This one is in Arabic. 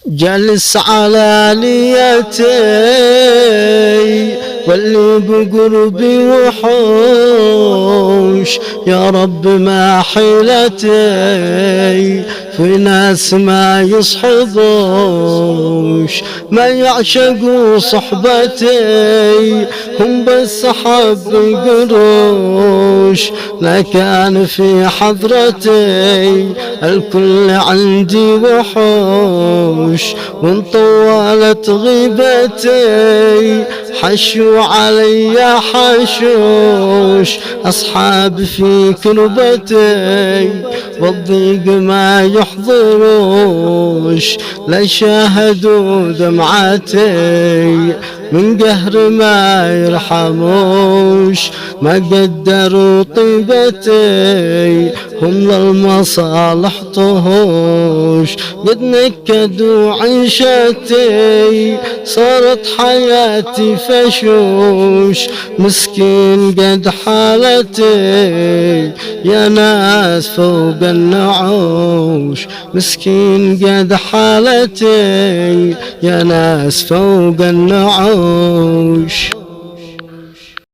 جلس على نيتي واللي بقربي وحوش، يا رب ما حيلتي في ناس ما يصحبوش، ما يعشقوا صحبتي هم بس حب قروش، لا كان في حضرتي الكل عندي وحوش، وان طولت غيبتي حشوا علي حشوش، أصحاب في كربتي والضيق ما يحضروش، لا شاهدوا دمعتي من قهر ما يرحموش، ما قدروا طيبتي هم للمصالح طهوش، قد نكدوا عيشتي صارت حياتي فشوش، مسكين قد حالتي يا ناس فوق النعوش، مسكين قد حالتي يا ناس فوق النعوش.